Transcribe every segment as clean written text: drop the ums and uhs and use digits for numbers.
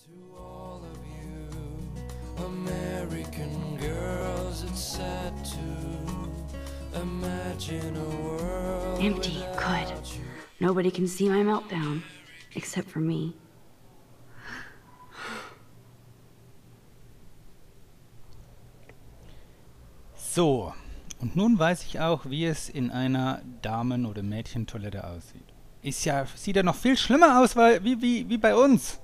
To all of you American girls, it's sad to imagine a world Empty, good. Nobody can see my meltdown, except for me. So, und nun weiß ich auch, wie es in einer Damen- oder Mädchentoilette aussieht. Sieht ja noch viel schlimmer aus, wie bei uns.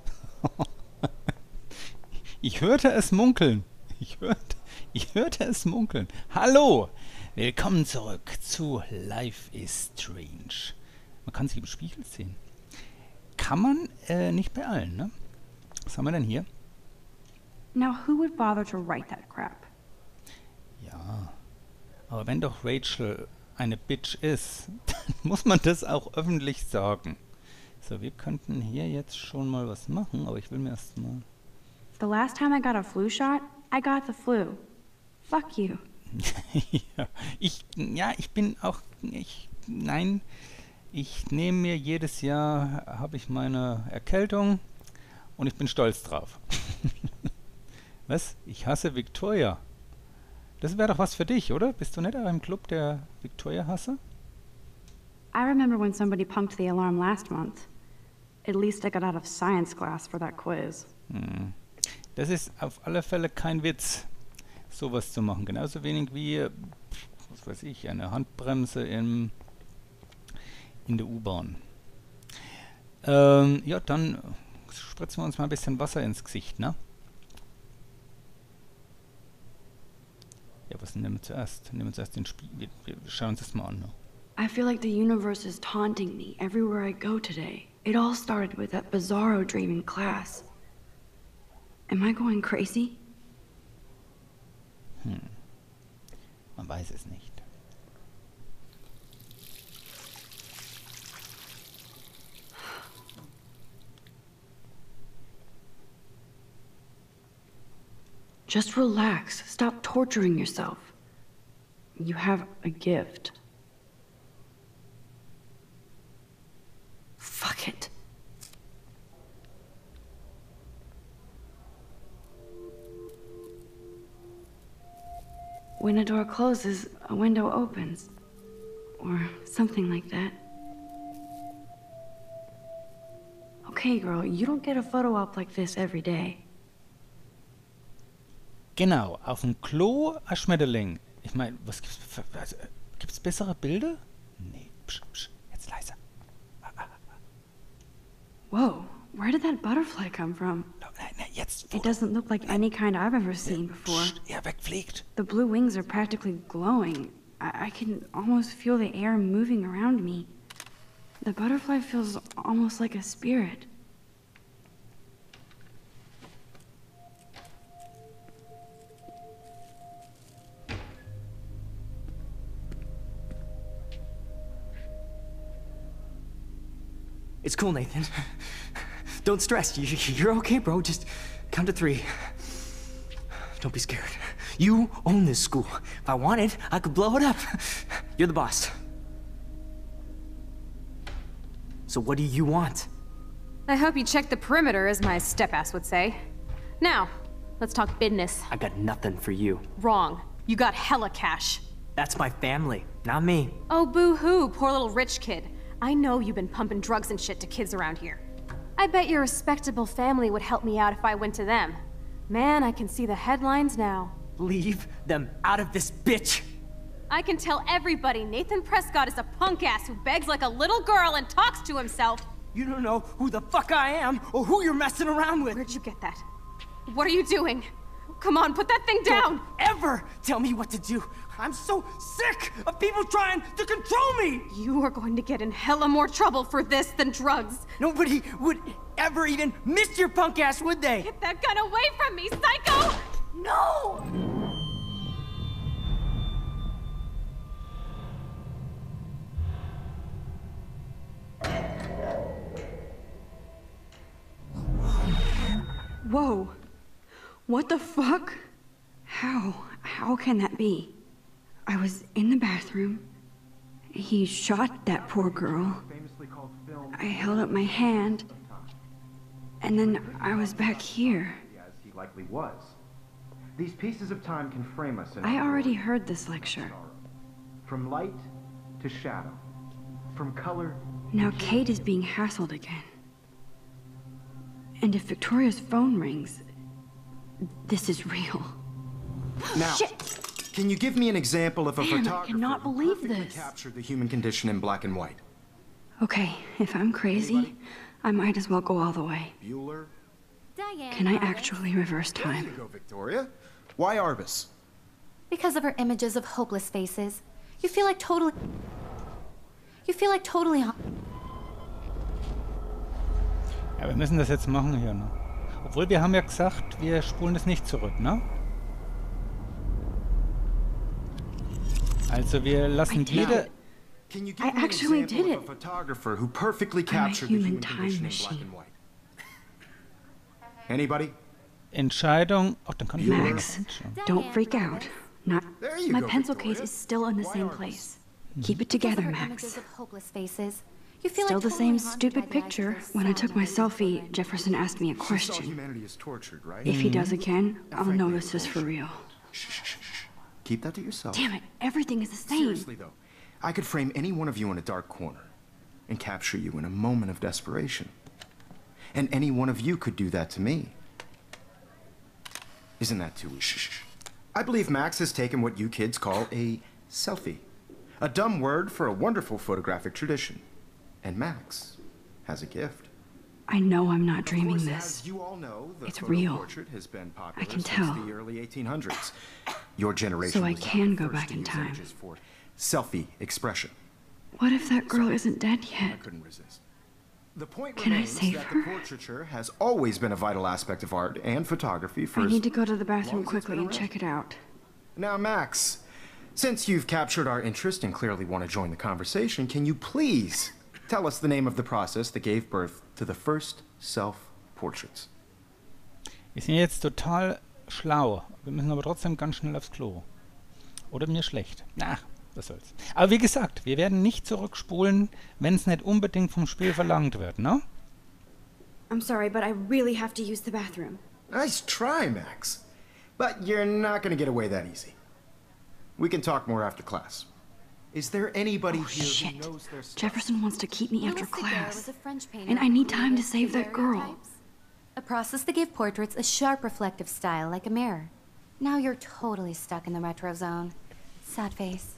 Ich hörte es munkeln. Ich hörte es munkeln. Hallo, willkommen zurück zu Life is Strange. Man kann sich im Spiegel sehen. Kann man nicht bei allen, ne? Was haben wir denn hier? Now who would bother to write that crap? Ja, aber wenn doch Rachel eine Bitch ist, dann muss man das auch öffentlich sagen. So, wir könnten hier jetzt schon mal was machen, aber ich will mir erst mal... The last time I got a flu shot, I got the flu. Fuck you. Ich nehme mir jedes Jahr, habe ich meine Erkältung und ich bin stolz drauf. Was? Ich hasse Victoria. Das wäre doch was für dich, oder? Bist du nicht auch im Club der Victoria-Hasser? I remember when somebody punked the alarm last month. At least I got out of science class for that quiz. Das ist auf alle Fälle kein Witz, sowas zu machen. Genauso wenig wie, was weiß ich, eine Handbremse in der U-Bahn. Ja, dann spritzen wir uns mal ein bisschen Wasser ins Gesicht, ne? Ja, was nehmen wir zuerst? Nehmen wir zuerst den Spiegel. Wir schauen uns das mal an. Ne? I feel like the universe is taunting me everywhere I go today. It all started with that bizarro dream in class. Am I going crazy? Man weiß es nicht. Just relax. Stop torturing yourself. You have a gift. Fuck it. When a door closes, a window opens. Or something like that. Okay, girl, you don't get a photo op like this every day. Genau, auf dem Klo ein Schmetterling. Ich meine, gibt's bessere Bilder? Nee, jetzt leise. Whoa, where did that butterfly come from? Nein, jetzt. It doesn't look like any kind I've ever seen before. Wegfliegt. The blue wings are practically glowing. I can almost feel the air moving around me. The butterfly feels almost like a spirit. It's cool, Nathan. Don't stress. You're okay, bro. Just count to 3. Don't be scared. You own this school. If I wanted, I could blow it up. You're the boss. So what do you want? I hope you checked the perimeter, as my step-ass would say. Now, let's talk business. I got nothing for you. Wrong. You got hella cash. That's my family, not me. Oh, boo-hoo, poor little rich kid. I know you've been pumping drugs and shit to kids around here. I bet your respectable family would help me out if I went to them. Man, I can see the headlines now. Leave them out of this bitch! I can tell everybody Nathan Prescott is a punk ass who begs like a little girl and talks to himself. You don't know who the fuck I am or who you're messing around with. Where'd you get that? What are you doing? Come on, put that thing down! Don't ever tell me what to do! I'm so sick of people trying to control me! You are going to get in hella more trouble for this than drugs. Nobody would ever even miss your punk ass, would they? Get that gun away from me, psycho! No! Whoa. What the fuck? How can that be? I was in the bathroom. He shot that poor girl. I held up my hand. And then I was back here. As he likely was. These pieces of time can frame us in I our already world. heard this lecture. From light to shadow. From color. Now Kate is being hassled again. And if Victoria's phone rings, this is real. Now, Shit! can you give me an example of a Man, I photographer cannot who believe perfectly this. captured the human condition in black and white? Okay, if I'm crazy, I might as well go all the way. Bueller? Diane. Can I actually reverse There you time? go, Victoria. Why Arbus? Because of her images of hopeless faces. You feel like totally... Ja, wir müssen das jetzt machen hier, ne? Obwohl, wir haben ja gesagt, wir spulen das nicht zurück, ne? Also wir lassen jede... Can you give I me an actually example did of it. a photographer who perfectly I'm a captured the human human time condition in black machine. and white? Anybody? Entscheidung... Ach, dann kann ich mal Max, don't freak out. Not. There you My go, pencil Victoria. case is still in the Why same Arbus? place. Keep it together, Because of her Max. images of hopeless faces. You feel Still like the totally same haunted stupid by the eyes of picture. those When I took my sad selfie, Jefferson asked me a You saw question. humanity is tortured, right? If he does again, I'll frankly, know this is for real. Shh, shh, shh, shh. Keep that to yourself. Damn it, everything is the same. Seriously, though, I could frame any one of you in a dark corner and capture you in a moment of desperation. And any one of you could do that to me. Isn't that too easy? Shh, shh. I believe Max has taken what you kids call a selfie. A dumb word for a wonderful photographic tradition. And Max has a gift. I know I'm not Of dreaming course, this. as you all know, the It's photo real. portrait has been popular I can since tell. the early 1800s. Your generation So I was not can the go first back to in use time. images for selfie expression. What if that girl isn't dead I yet? couldn't resist. The point Can I remains save that her? the portraiture has always been a vital aspect of art and photography for I as need to go to the long bathroom as it's quickly been and around. check it out. Now, Max, since you've captured our interest and clearly want to join the conversation, can you please tell us the name of the process that gave birth to the first self-portraits? Wir sind jetzt total schlau. Wir müssen aber trotzdem ganz schnell aufs Klo. Oder mir schlecht. Na, was soll's. Aber wie gesagt, wir werden nicht zurückspulen, wenn es nicht unbedingt vom Spiel verlangt wird, ne? I'm sorry, but I really have to use the bathroom. Nice try, Max. But you're not going to get away that easy. We can talk more after class. Is there anybody Oh, here shit. who knows their stuff? Jefferson wants to keep me Louis after Daguerre was class. a French painter And I need who time to created save that girl. daguerreotypes. A process that gave portraits a sharp reflective style like a mirror. Now you're totally stuck in the retro zone. Sad face.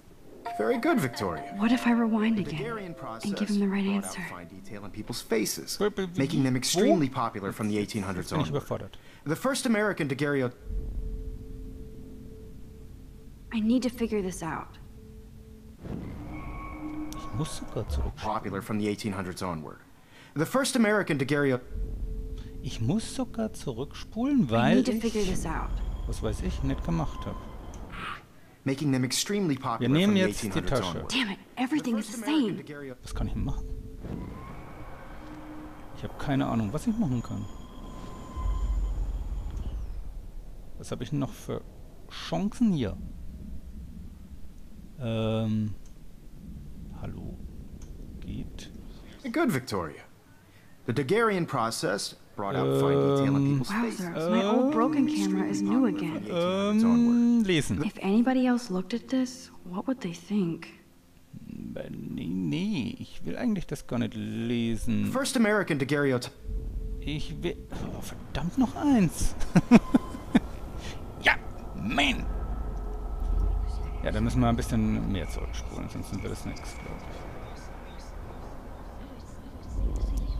Very good, Victoria. What if I rewind The again Daguerrean process and give him the right brought answer? out fine detail in people's faces, Wo- making them wo? extremely popular from the 1800s Bin ich on. überfordert. The first American daguerreotype I need to figure this out. Ich muss sogar zurück. popular from the 1800s onward. The first American daguerreotype Ich muss sogar zurückspulen, I weil need to figure ich, this out. was weiß ich, nicht gemacht habe. making them extremely popular nehmen from the jetzt die 1800s Tasche. onward. Damn it, everything is the First American same. daguerreotype Was kann ich machen? Ich habe keine Ahnung, was ich machen kann. Was habe ich denn noch für Chancen hier? Hallo? Geht? Good, Victoria. The Daguerrean process brought out fine detail in people's faces. Wowzers, my old broken camera is new again. 1800s onward. Lesen. If anybody else looked at this, what would they think? Nee, ich will eigentlich das gar nicht lesen. First American daguerreotype Ich will... Oh, verdammt, noch eins. Ja, man. Ja, da müssen wir ein bisschen mehr zurückspulen, sonst sind wir das nichts,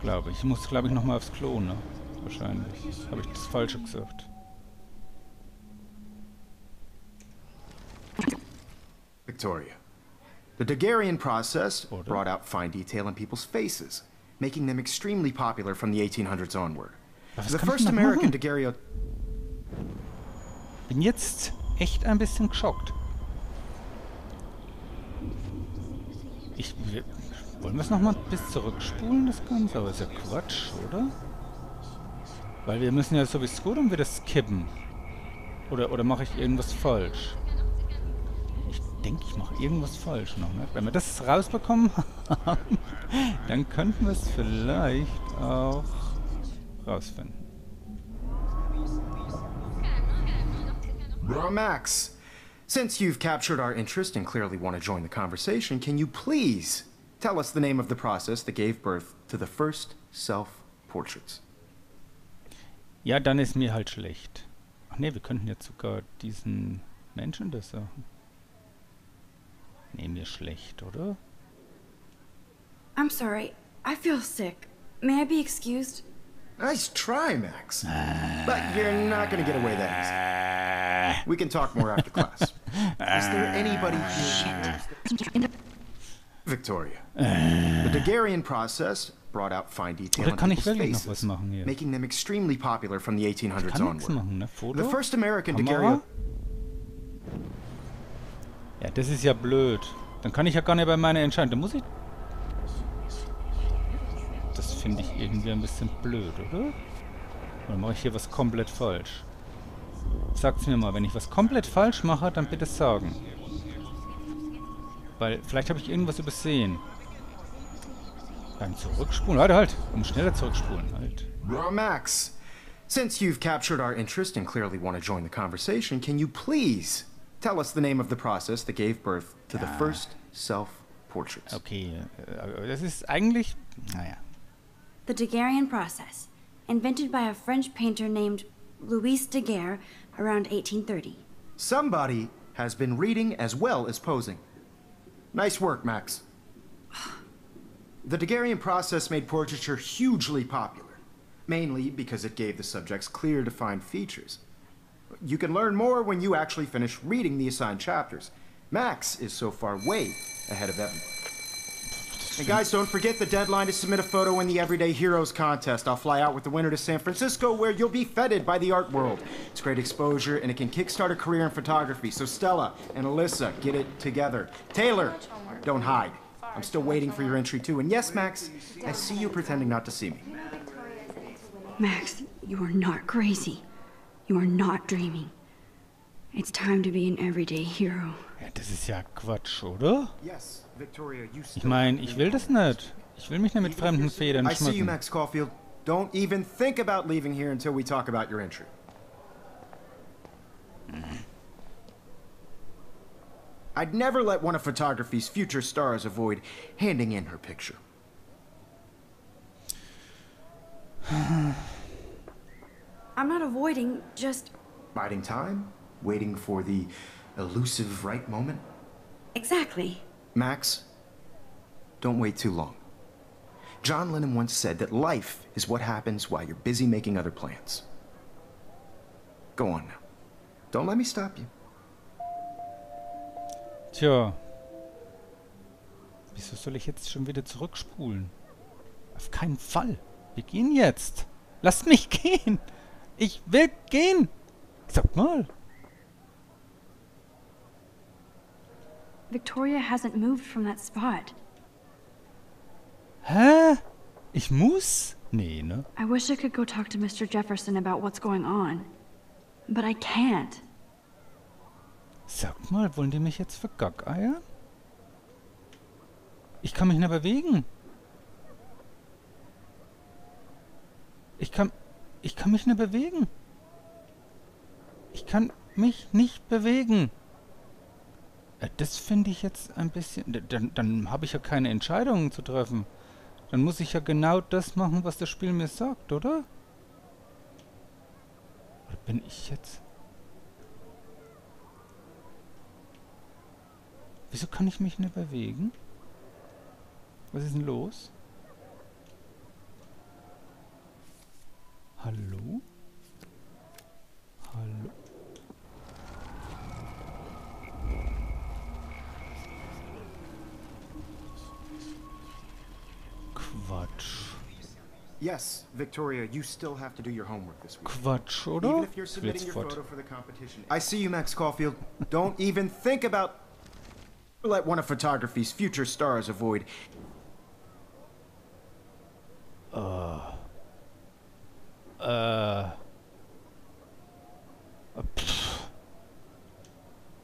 glaube ich. Ich muss, glaube ich, nochmal aufs Klo, ne? Wahrscheinlich. Habe ich das Falsche gesagt. Victoria. The Daguerrean process Oder? brought out fine detail in people's faces, making them extremely popular from the 1800s onward. Was The kann ich first noch American machen? daguerreotype Bin jetzt echt ein bisschen geschockt. Wollen wir es nochmal bis zurückspulen, das Ganze? Aber ist ja Quatsch, oder? Weil wir müssen ja sowieso dann wieder skippen. Oder mache ich irgendwas falsch? Ich denke, ich mache irgendwas falsch noch. Ne? Wenn wir das rausbekommen haben, dann könnten wir es vielleicht auch rausfinden. Max, since you've captured our interest and clearly want to join the conversation, can you please tell us the name of the process that gave birth to the first self-portraits? Ja, dann ist mir halt schlecht. Ach nee, wir könnten jetzt sogar diesen Menschen das sagen. Nee, mir schlecht, oder? I'm sorry. I feel sick. May I be excused? Nice try, Max. But you're not going to get away that easy. We can talk more after class. Is there anybody here? Victoria. The Daguerrean process brought out fine detail Oder in kann ich people's wirklich noch was faces, machen hier? making them extremely popular from the 1800s Kann nichts onward. machen, ne? Foto? The first American Kamera? daguerrean... Ja, das ist ja blöd. Dann kann ich ja gar nicht bei meiner Entscheidung. Da muss ich... Das finde ich irgendwie ein bisschen blöd, oder? Oder mache ich hier was komplett falsch? Sagt's mir mal, wenn ich was komplett falsch mache, dann bitte sagen. Weil vielleicht habe ich irgendwas übersehen. Beim Zurückspulen? Halt! Um schneller zurückspulen, halt. Max, since you've captured our interest and clearly want to join the conversation, can you please tell us the name of the process that gave birth to the first self-portraits? Okay, das ist eigentlich... Naja. The Daguerrean process, invented by a French painter named Louis Daguerre around 1830. Somebody has been reading as well as posing. Nice work, Max. The Daguerrean process made portraiture hugely popular, mainly because it gave the subjects clear, defined features. You can learn more when you actually finish reading the assigned chapters. Max is so far way ahead of everyone. And guys, don't forget the deadline to submit a photo in the Everyday Heroes contest. I'll fly out with the winner to San Francisco, where you'll be feted by the art world. It's great exposure, and it can kickstart a career in photography. So Stella and Alyssa, get it together. Taylor, don't hide. I'm still waiting for your entry too. And yes, Max, I see you pretending not to see me. Max, you are not crazy. You are not dreaming. It's time to be an everyday hero. Ja, das ist ja Quatsch, oder? Yes, Victoria, you Ich meine, ich will das nicht. Ich will mich nicht mit fremden Federn I see you, schmücken. Max Caulfield. Don't even think about leaving here until we talk about your entry. I'd never let one of photography's future stars avoid handing in her picture. I'm not avoiding, just... Biding time, waiting for the elusive right moment. Exactly. Max, don't wait too long. John Lennon once said that life is what happens while you're busy making other plans. Go on now. Don't let me stop you. Tja. Wieso soll ich jetzt schon wieder zurückspulen? Auf keinen Fall. Wir gehen jetzt. Lasst mich gehen. Ich will gehen. Sag mal. Victoria hasn't moved from that spot. Hä? Ich muss? Nee, ne? I wish I could go talk to Mr. Jefferson about what's going on. But I can't. Sag mal, wollen die mich jetzt vergackeiern? Ich kann mich nicht bewegen. Ich kann mich nicht bewegen. Ich kann mich nicht bewegen. Das finde ich jetzt ein bisschen... Dann habe ich ja keine Entscheidungen zu treffen. Dann muss ich ja genau das machen, was das Spiel mir sagt, oder? Oder bin ich jetzt... Wieso kann ich mich nicht bewegen? Was ist denn los? Hallo? Hallo? Quatsch. Yes, Victoria, you still have to do your homework this week. Quatsch, Even oder? if you're Ich will submitting jetzt your fort. photo for the competition. I see you, Max Caulfield. Don't even think about... Let one of photography's future stars avoid...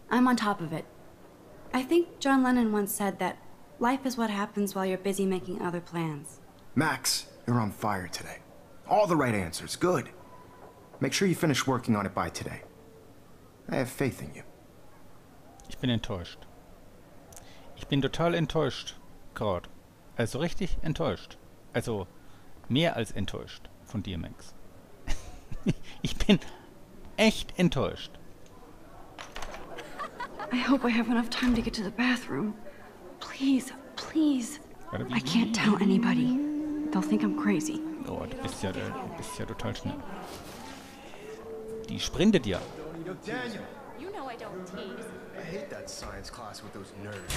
I'm on top of it. I think John Lennon once said that life is what happens while you're busy making other plans. Max, you're on fire today. All the right answers. Good. Make sure you finish working on it by today. I have faith in you. Ich bin enttäuscht. Ich bin total enttäuscht gerade. Also richtig enttäuscht. Also mehr als enttäuscht von dir, Max. Ich bin echt enttäuscht. I hope I have enough time to get to the bathroom. Please, please. I can't tell anybody. They'll think I'm crazy. Oh, du bist ja total schnell. Die sprintet ja. Daniel, You know I don't tease. I hate that science class with those nerds.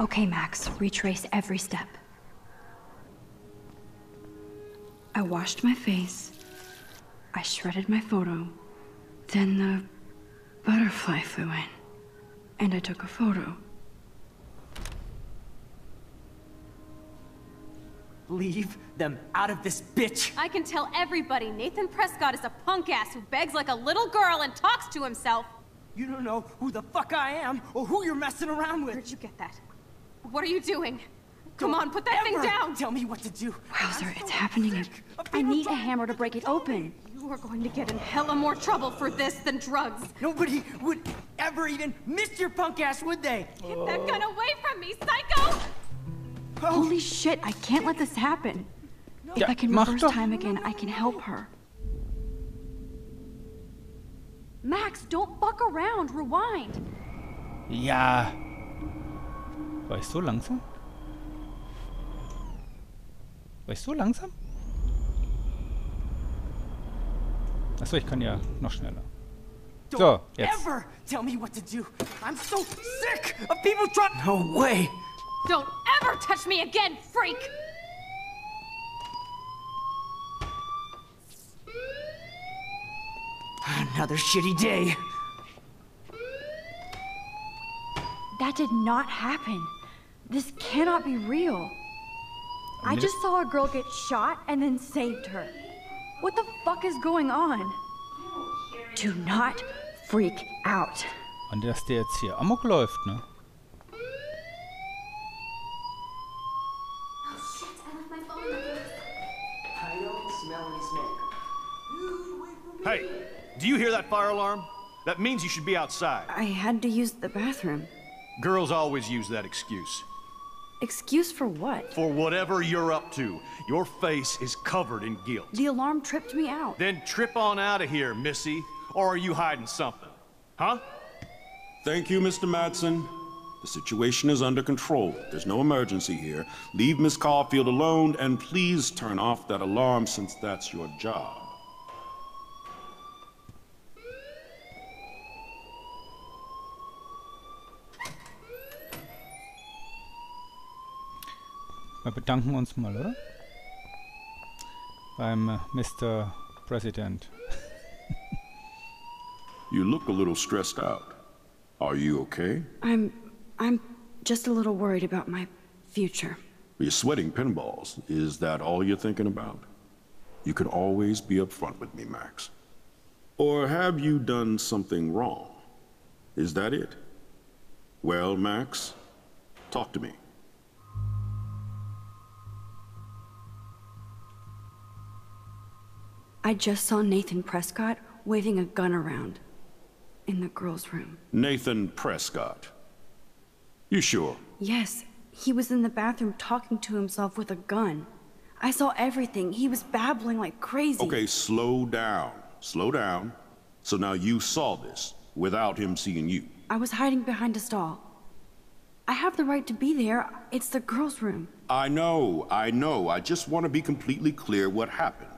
Okay, Max, retrace every step. I washed my face. I shredded my photo. Then the butterfly flew in. And I took a photo. Leave them out of this bitch! I can tell everybody Nathan Prescott is a punk ass who begs like a little girl and talks to himself. You don't know who the fuck I am or who you're messing around with. Where'd you get that? What are you doing? Come on, put that thing Ever down! Tell me what to do. Wowzer, it's happening. I need a hammer to break it open. You are going to get in hella more trouble for this than drugs. Nobody would ever even miss your punk ass, would they? Get that gun away from me, psycho! Holy shit, I can't let this happen. If Ja, I can mach reverse doch. time again, I can help her. Max, don't fuck around. Rewind. Ja. War ich so langsam? War ich so langsam? Achso, ich kann ja noch schneller. So, Don't jetzt. ever tell me what to do. I'm so sick of people trying. No way. Don't ever touch me again, freak! Another shitty day. That did not happen. This cannot be real. I just saw a girl get shot and then saved her. What the fuck is going on? Do not freak out. Und dass der jetzt hier Amok läuft, ne? I don't smell any smoke. Hey, do you hear that fire alarm? That means you should be outside. I had to use the bathroom. Girls always use that excuse. Excuse for what? For whatever you're up to, your face is covered in guilt. The alarm tripped me out. Then trip on out of here, Missy. Or are you hiding something? Huh? Thank you, Mr. Madsen. The situation is under control. There's no emergency here. Leave Miss Caulfield alone, and please turn off that alarm since that's your job. Wir bedanken uns mal, oder? Beim Mr. President. You look a little stressed out. Are you okay? I'm just a little worried about my future. You're sweating pinballs. Is that all you're thinking about? You can always be upfront with me, Max. Or have you done something wrong? Is that it? Well, Max, talk to me. I just saw Nathan Prescott waving a gun around in the girls' room. Nathan Prescott. You sure? Yes, he was in the bathroom talking to himself with a gun. I saw everything. He was babbling like crazy. Okay, slow down. Slow down. So now you saw this without him seeing you. I was hiding behind a stall. I have the right to be there. It's the girls' room. I know. I just want to be completely clear what happened.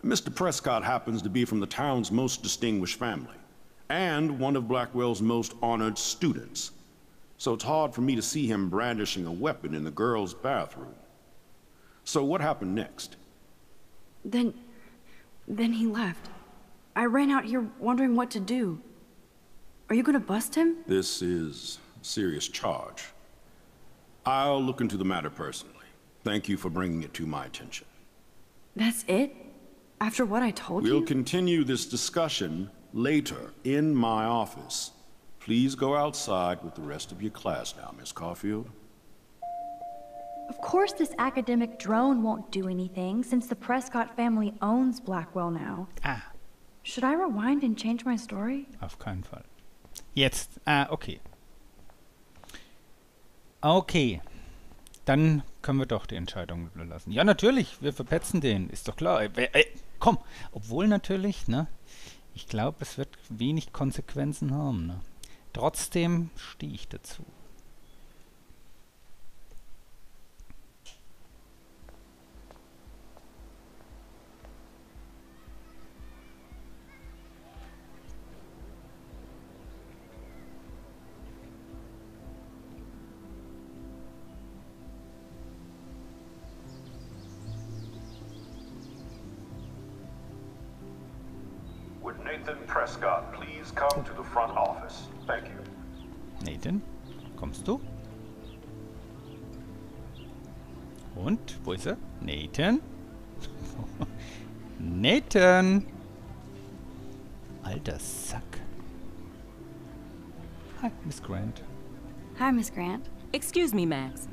Mr. Prescott happens to be from the town's most distinguished family, and one of Blackwell's most honored students. So it's hard for me to see him brandishing a weapon in the girls' bathroom. So what happened next? Then he left. I ran out here wondering what to do. Are you gonna bust him? This is a serious charge. I'll look into the matter personally. Thank you for bringing it to my attention. That's it? After what I told We'll you? continue this discussion later in my office. Please go outside with the rest of your class now, Miss Caulfield. Of course this academic drone won't do anything since the Prescott family owns Blackwell now. Ah, Should I rewind and change my story? auf keinen Fall. Jetzt. Ah, okay. Okay. Dann können wir doch die Entscheidung lassen. Ja, natürlich, wir verpetzen den. Ist doch klar. Komm. Obwohl natürlich, ne? Ich glaube, es wird wenig Konsequenzen haben, ne? Trotzdem stehe ich dazu. Would Nathan Prescott please come to the front office? Thank you. Nathan, kommst du? Und, wo ist er? Nathan? Nathan! Alter Sack. Hi, Miss Grant. Hi, Miss Grant. Excuse me, Max.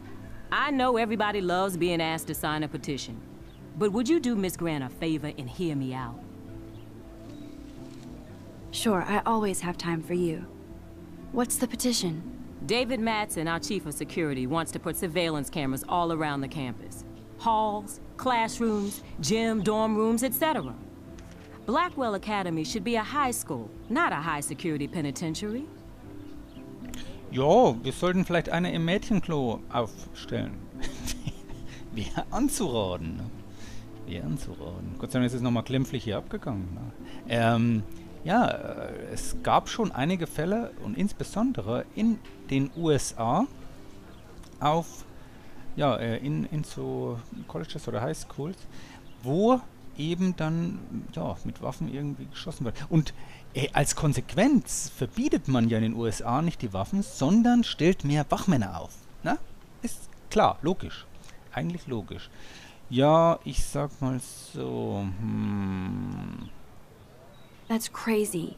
I know everybody loves being asked to sign a petition. But would you do Miss Grant a favor and hear me out? Sure, I always have time for you. What's the petition? David Matson, our chief of security, wants to put surveillance cameras all around the campus. Halls, classrooms, gym, dorm rooms, etc. Blackwell Academy should be a high school, not a high-security penitentiary. Jo, wir sollten vielleicht eine im Mädchenklo aufstellen. Wäre anzuraten, ne? Wäre anzuraten. Gott sei Dank ist es nochmal glimpflich hier abgegangen. Ne? Ja, es gab schon einige Fälle und insbesondere in den USA auf, ja, in so Colleges oder High Schools, wo eben dann, ja, mit Waffen irgendwie geschossen wird. Und als Konsequenz verbietet man ja in den USA nicht die Waffen, sondern stellt mehr Wachmänner auf. Na? Ist klar, logisch. Eigentlich logisch. Ja, ich sag mal so, That's crazy.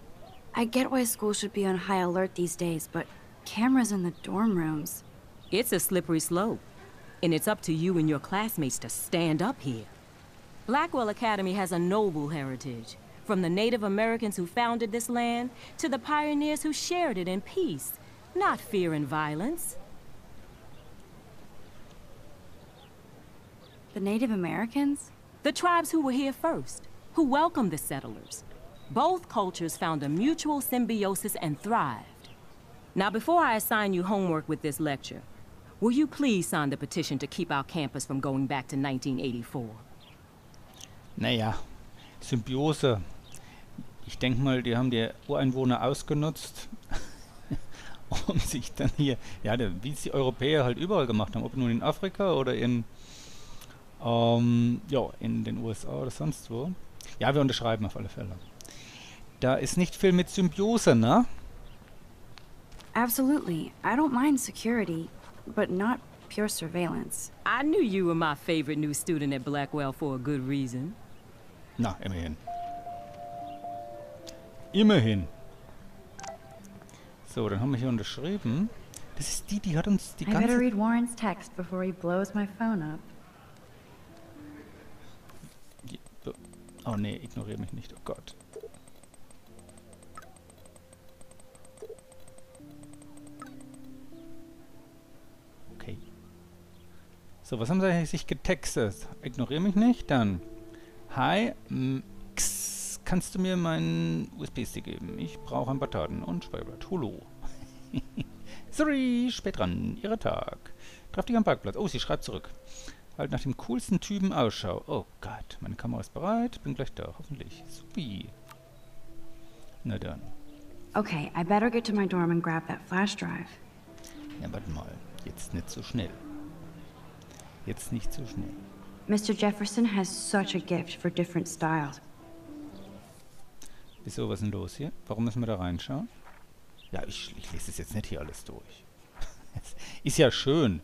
I get why school should be on high alert these days, but cameras in the dorm rooms. It's a slippery slope, and it's up to you and your classmates to stand up here. Blackwell Academy has a noble heritage, from the Native Americans who founded this land to the pioneers who shared it in peace, not fear and violence. The Native Americans? The tribes who were here first, who welcomed the settlers. Both cultures found a mutual symbiosis and thrived. Now, before I assign you homework with this lecture, will you please sign the petition to keep our campus from going back to 1984? naja, Symbiose. Ich denke mal, die haben die Ureinwohner ausgenutzt, um sich dann hier, ja, wie es die Europäer halt überall gemacht haben, ob nun in Afrika oder in den USA oder sonst wo. Ja, wir unterschreiben auf alle Fälle. Da ist nicht viel mit Symbiose, ne? Absolutely. I don't mind security, but not pure surveillance. I knew you were my favorite new student at Blackwell for a good reason. Na, immerhin. Immerhin. So, dann haben wir hier unterschrieben. Das ist die hat uns die I better ganze... read Warren's text before he blows my phone up. Oh nee, ignoriere mich nicht. Oh Gott. Okay. So, was haben sie sich getextet? Ignoriere mich nicht, dann. Hi, kannst du mir meinen USB-Stick geben? Ich brauche ein paar Daten und Speicherblatt. Hallo. Sorry, spät dran. Ihrer Tag. Treff dich am Parkplatz. Oh, sie schreibt zurück. Halt nach dem coolsten Typen Ausschau. Oh Gott, meine Kamera ist bereit. Bin gleich da, hoffentlich. Supi. Na dann. Okay, I better get to my dorm and grab that flash drive. Ja, warte mal. Jetzt nicht so schnell. Jetzt nicht so schnell. Mr. Jefferson has such a gift for different styles. Wieso, was ist denn los hier? Warum müssen wir da reinschauen? Ja, ich lese das jetzt nicht hier alles durch. Ist ja schön.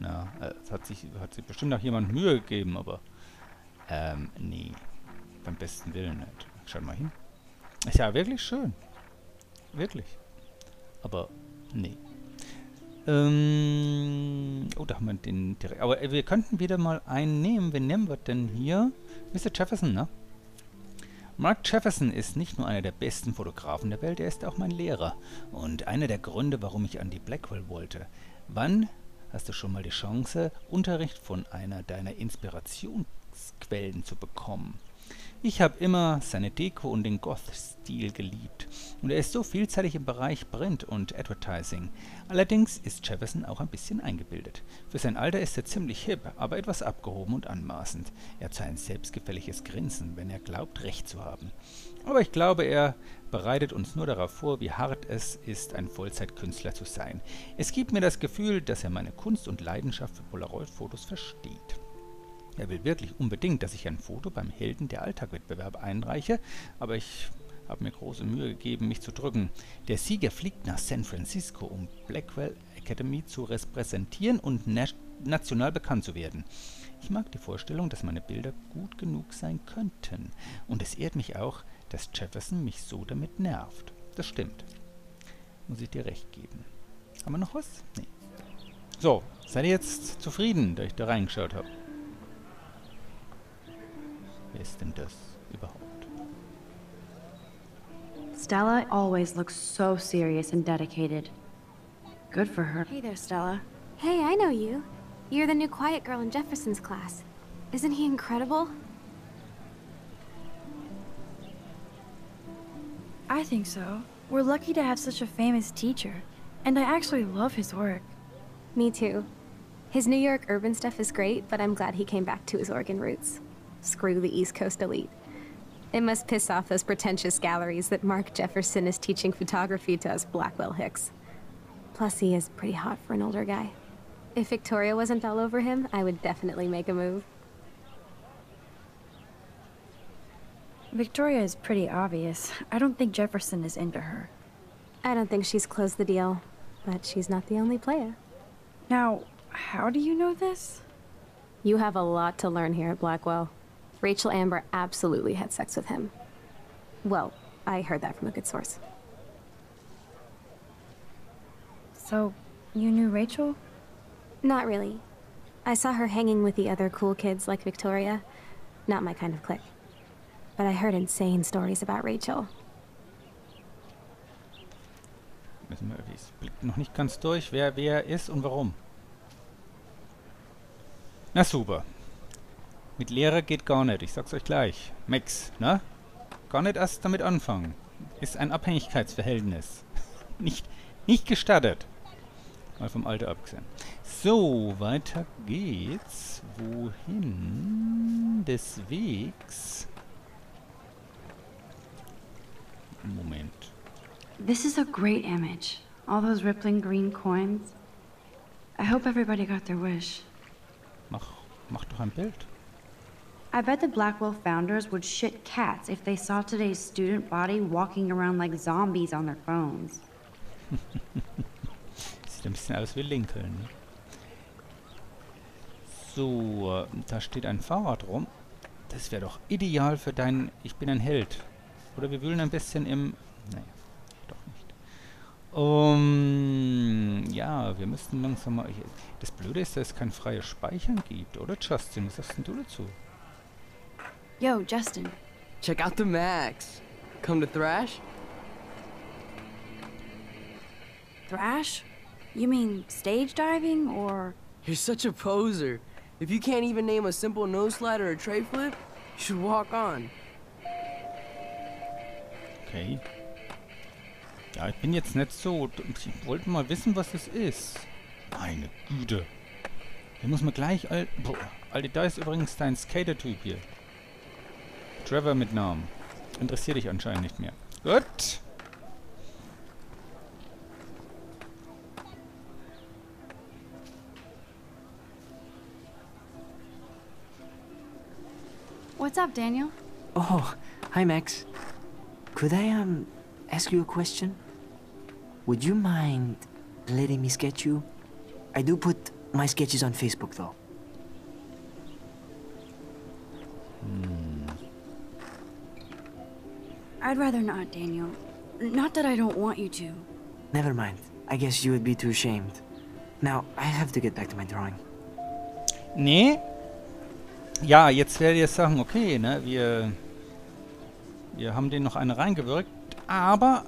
Na, es hat sich bestimmt auch jemand Mühe gegeben, aber nee, beim besten Willen nicht. Schau mal hin. Ist ja wirklich schön. Wirklich. Aber nee. Oh, da haben wir den direkt. Aber wir könnten wieder mal einen nehmen. Wen nehmen wir denn hier? Mr. Jefferson, ne? Mark Jefferson ist nicht nur einer der besten Fotografen der Welt, er ist auch mein Lehrer. Und einer der Gründe, warum ich an die Blackwell wollte. Wann hast du schon mal die Chance, Unterricht von einer deiner Inspirationsquellen zu bekommen? Ich habe immer seine Deko und den Goth-Stil geliebt. Und er ist so vielseitig im Bereich Print und Advertising. Allerdings ist Jefferson auch ein bisschen eingebildet. Für sein Alter ist er ziemlich hip, aber etwas abgehoben und anmaßend. Er hat ein selbstgefälliges Grinsen, wenn er glaubt, recht zu haben. Aber ich glaube, er bereitet uns nur darauf vor, wie hart es ist, ein Vollzeitkünstler zu sein. Es gibt mir das Gefühl, dass er meine Kunst und Leidenschaft für Polaroid-Fotos versteht. Er will wirklich unbedingt, dass ich ein Foto beim Helden der Alltag-Wettbewerb einreiche, aber ich habe mir große Mühe gegeben, mich zu drücken. Der Sieger fliegt nach San Francisco, um Blackwell Academy zu repräsentieren und national bekannt zu werden. Ich mag die Vorstellung, dass meine Bilder gut genug sein könnten. Und es ehrt mich auch, dass Jefferson mich so damit nervt. Das stimmt. Muss ich dir recht geben. Haben wir noch was? Nee. So, seid ihr jetzt zufrieden, da ich da reingeschaut habe? Wer ist denn das überhaupt? Stella always looks so serious and dedicated. Good for her. Hey there, Stella. Hey, I know you. You're the new quiet girl in Jefferson's class. Isn't he incredible? I think so. We're lucky to have such a famous teacher. And I actually love his work. Me too. His New York urban stuff is great, but I'm glad he came back to his Oregon roots. Screw the East Coast elite. It must piss off those pretentious galleries that Mark Jefferson is teaching photography to us Blackwell hicks. Plus, he is pretty hot for an older guy. If Victoria wasn't all over him, I would definitely make a move. Victoria is pretty obvious. I don't think Jefferson is into her. I don't think she's closed the deal, but she's not the only player. Now, how do you know this? You have a lot to learn here at Blackwell. Rachel Amber absolutely had sex with him. Well, I heard that from a good source. So, you knew Rachel? Not really. I saw her hanging with the other cool kids like Victoria. Not my kind of clique. But I heard insane stories about Rachel. Es blickt noch nicht ganz durch, wer ist und warum. Na super. Mit Lehrer geht gar nicht, ich sag's euch gleich. Max, ne? Gar nicht erst damit anfangen. Ist ein Abhängigkeitsverhältnis. Nicht gestattet. Mal vom Alter abgesehen. So, weiter geht's. Wohin? Des Wegs. Moment. This is a great image. All those rippling green coins. I hope everybody got their wish. Mach doch ein Bild. I bet the Blackwell founders would shit cats if they saw today's student body walking around like zombies on their phones. Sieht ein bisschen aus wie Lincoln. Ne? So, da steht ein Fahrrad rum. Das wäre doch ideal für deinen Ich bin ein Held. Oder wir wühlen ein bisschen im... Naja, doch nicht. Ja, wir müssten langsam mal... Das Blöde ist, dass es kein freies Speichern gibt, oder Justin? Was sagst denn du dazu? Yo, Justin. Check out the Max. Come to thrash? Thrash? You mean stage diving, or...? You're such a poser. If you can't even name a simple nose slide or a tray flip, you should walk on. Okay. Ja, ich bin jetzt nicht so... Ich wollte mal wissen, was es ist. Meine Güte. Hier muss man gleich... Alter, da ist übrigens dein Skater-Typ hier. Trevor mit Namen. Interessiert dich anscheinend nicht mehr. Gut. What's up, Daniel? Oh, hi, Max. Could I, ask you a question? Would you mind letting me sketch you? I do put my sketches on Facebook, though. I'd rather not, Daniel. Not that I don't want you to. Never mind. I guess you would be too ashamed. Now, I have to get back to my drawing. Nee. Ja, jetzt werdet ihr sagen, okay, ne, wir haben den noch eine reingewirkt, aber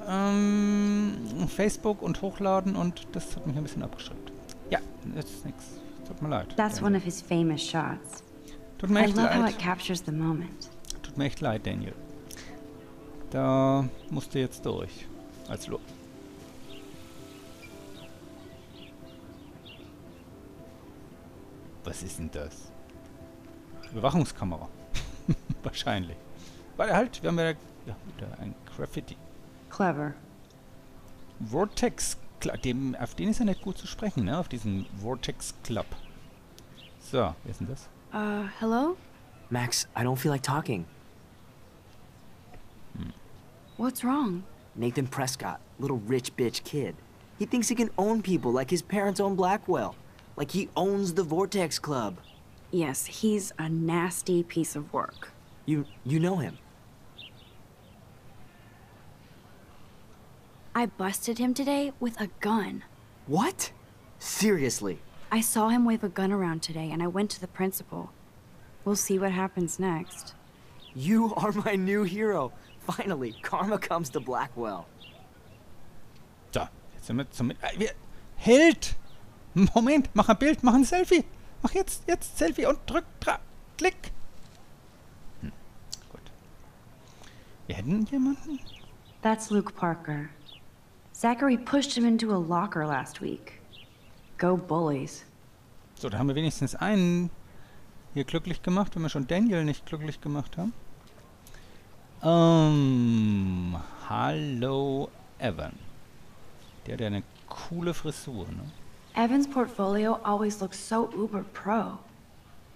Facebook und Hochladen und das hat mich ein bisschen abgeschreckt. Ja, das ist nix. Tut mir leid. That's one of his famous shots. Tut mir I echt love how leid. it captures the moment. Tut mir echt leid, Daniel. Da musst du jetzt durch. Als Lo. Was ist denn das? Überwachungskamera. Wahrscheinlich. Weil halt, wir haben ja wieder ein Graffiti. Clever. Vortex Club. Auf den ist ja nicht gut zu sprechen, ne? Auf diesen Vortex Club. So, wer ist denn das? Hello? Max, I don't feel like talking. What's wrong? Nathan Prescott, little rich bitch kid. He thinks he can own people like his parents own Blackwell. Like he owns the Vortex Club. Yes, he's a nasty piece of work. You know him. I busted him today with a gun. What? Seriously? I saw him wave a gun around today, and I went to the principal. We'll see what happens next. You are my new hero. Finally, karma comes to Blackwell. So, jetzt sind wir zum... Held! Moment, mach ein Bild, mach ein Selfie. Mach jetzt Selfie und drück, klick. Gut. Wir hätten jemanden? That's Luke Parker. Zachary pushed him into a locker last week. Go Bullies. So, da haben wir wenigstens einen hier glücklich gemacht, wenn wir schon Daniel nicht glücklich gemacht haben. Hallo Evan. Der hat ja eine coole Frisur, ne? Evan's portfolio always looks so uber pro.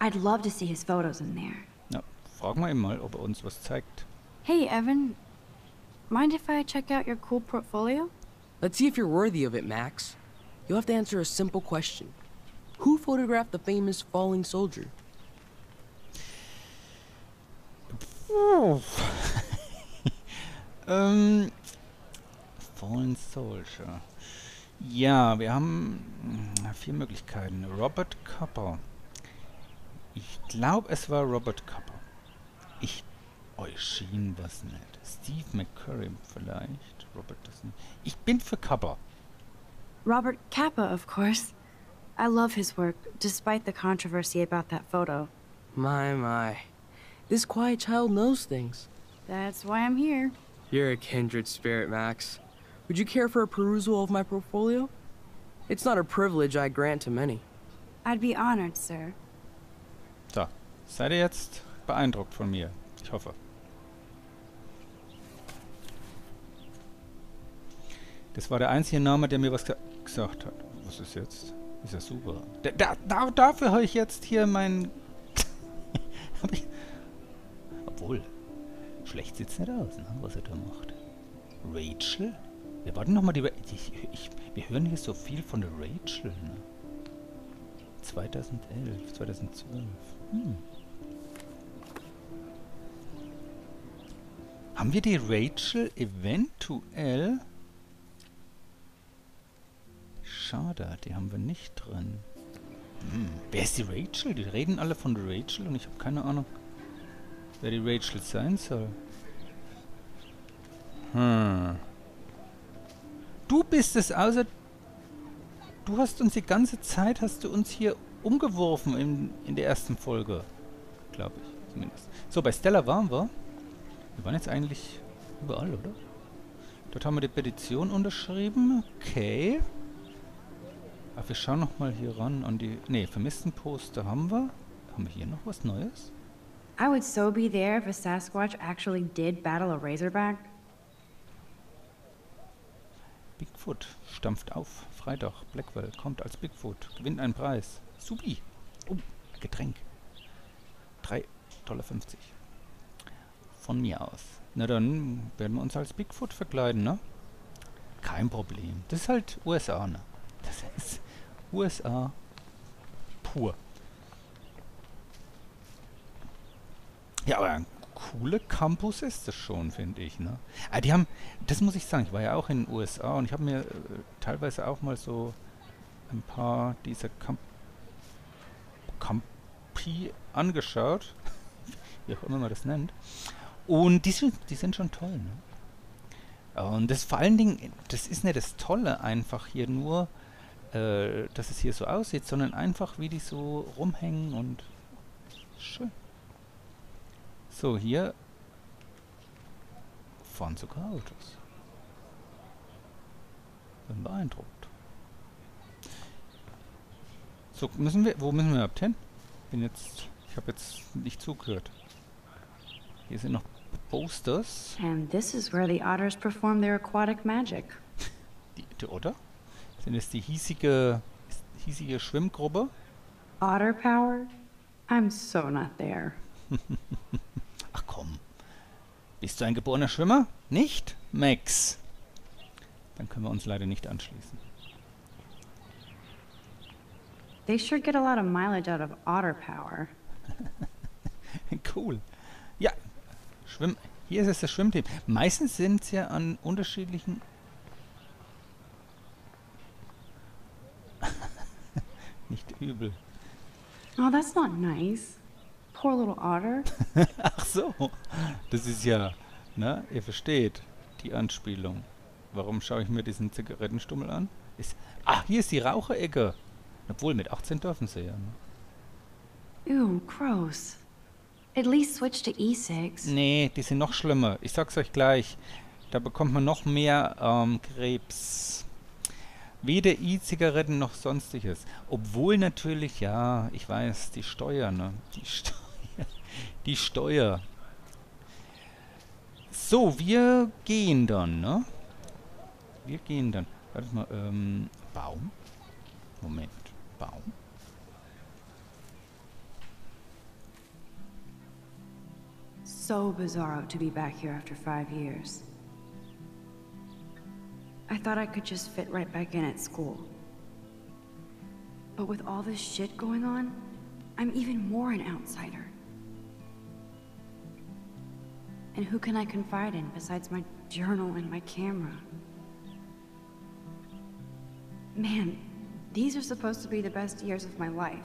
I'd love to see his photos in there. Ja, fragen wir ihn mal, ob er uns was zeigt. Hey, Evan. Mind if I check out your cool portfolio? Let's see if you're worthy of it, Max. You'll have to answer a simple question. Who photographed the famous falling soldier? Fallen Soldier. Ja, wir haben 4 Möglichkeiten. Robert Copper. Ich glaube, es war Robert Copper. Schien was nicht. Steve McCurry vielleicht. Robert das nicht. Ich bin für Copper. Robert Capa, of course. I love his work, despite the controversy about that photo. My. This quiet child knows things. That's why I'm here. You're a kindred spirit, Max. Would you care for a perusal of my portfolio? It's not a privilege I grant to many. I'd be honored, sir. So, seid ihr jetzt beeindruckt von mir? Ich hoffe. Das war der einzige Name, der mir was gesagt hat. Was ist jetzt? Ist ja super. Dafür habe ich jetzt hier mein... Obwohl, schlecht sieht's nicht aus, ne, was er da macht. Rachel? Wir warten nochmal die... wir hören hier so viel von der Rachel, ne? 2011, 2012. Haben wir die Rachel eventuell... Schade, die haben wir nicht drin. Wer ist die Rachel? Die reden alle von der Rachel und ich habe keine Ahnung, wer die Rachel sein soll. Du bist es, außer... Du hast uns die ganze Zeit, hast du uns hier umgeworfen in der ersten Folge. Glaube ich, zumindest. So, bei Stella waren wir. Wir waren jetzt eigentlich überall, oder? Dort haben wir die Petition unterschrieben. Okay. Aber wir schauen nochmal hier ran an die... Ne, vermissten Poster haben wir. Haben wir hier noch was Neues? I would so be there if a Sasquatch actually did battle a Razorback. Bigfoot stampft auf. Freitag. Blackwell kommt als Bigfoot. Gewinnt einen Preis. Supi. Oh, Getränk. 3,50 $. Von mir aus. Na dann werden wir uns als Bigfoot verkleiden, ne? Kein Problem. Das ist halt USA, ne? Das ist USA pur. Ja, aber ein cooler Campus ist das schon, finde ich, ne? Ah, die haben, das muss ich sagen, ich war ja auch in den USA und ich habe mir teilweise auch mal so ein paar dieser Campi angeschaut. Wie auch immer man das nennt. Und die sind schon toll, ne? Und das vor allen Dingen, das ist nicht das Tolle einfach hier nur, dass es hier so aussieht, sondern einfach, wie die so rumhängen und schön. So, hier fahren sogar Autos. Bin beeindruckt. So, wo müssen wir überhaupt hin? Ich habe jetzt nicht zugehört. Hier sind noch Posters. And this is where the otters perform their aquatic magic. Die Otter? Sind es die hiesige Schwimmgruppe? Otter power? I'm so not there. Ach komm. Bist du ein geborener Schwimmer? Nicht, Max? Dann können wir uns leider nicht anschließen. They sure get a lot of mileage out of otter power. Cool. Ja, hier ist es das Schwimmteam. Meistens sind es ja an unterschiedlichen... Nicht übel. Oh, that's not nice. Poor little otter. Ach so. Das ist ja... Na, ihr versteht die Anspielung. Warum schaue ich mir diesen Zigarettenstummel an? Hier ist die Raucherecke. Obwohl, mit 18 dürfen sie ja. Ne? Ew, gross. At least switch to e-cigs. Nee, die sind noch schlimmer. Ich sag's euch gleich. Da bekommt man noch mehr Krebs. Weder E-Zigaretten noch sonstiges. Obwohl natürlich, ja, ich weiß, die Steuer, ne? Die Steuer. So, wir gehen dann, ne? Wir gehen dann. Warte mal, Baum? Moment, Baum? So bizarro to be back here after 5 years. I thought I could just fit right back in at school. But with all this shit going on, I'm even more an outsider. And who can I confide in besides my journal and my camera? Man, these are supposed to be the best years of my life.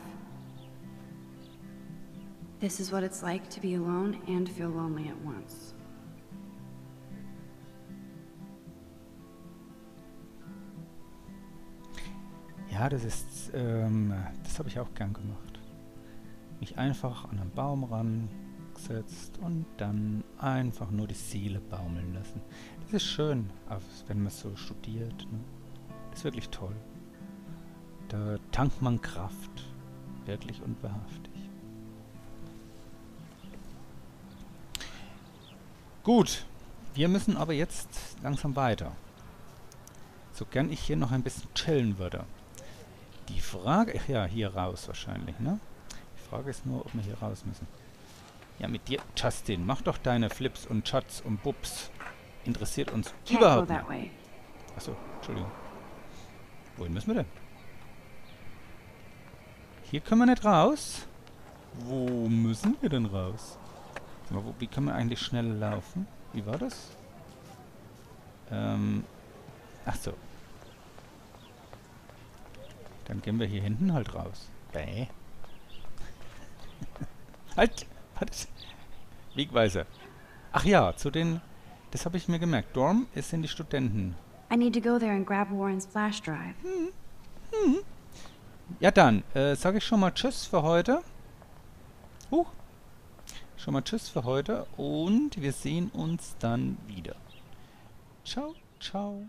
This is what it's like to be alone and feel lonely at once. Ja, das habe ich auch gern gemacht. Mich einfach an einen Baum rangesetzt und dann einfach nur die Seele baumeln lassen. Das ist schön, wenn man so studiert. Ne? Das ist wirklich toll. Da tankt man Kraft. Wirklich und wahrhaftig. Gut, wir müssen aber jetzt langsam weiter. So gern ich hier noch ein bisschen chillen würde. Die Frage... Ach ja, hier raus wahrscheinlich, ne? Die Frage ist nur, ob wir hier raus müssen. Ja, mit dir, Justin, mach doch deine Flips und Chats und Bubs. Interessiert uns überhaupt nicht. Achso, Entschuldigung. Wohin müssen wir denn? Hier können wir nicht raus. Wo müssen wir denn raus? Wie können wir eigentlich schnell laufen? Wie war das? Ach so. Dann gehen wir hier hinten halt raus. Bäh. Halt! Wegweiser. Ach ja, das habe ich mir gemerkt. Dorm sind die Studenten. I need to go there and grab Warren's flash drive. Ja dann, sage ich schon mal Tschüss für heute. Schon mal Tschüss für heute und wir sehen uns dann wieder. Ciao, ciao.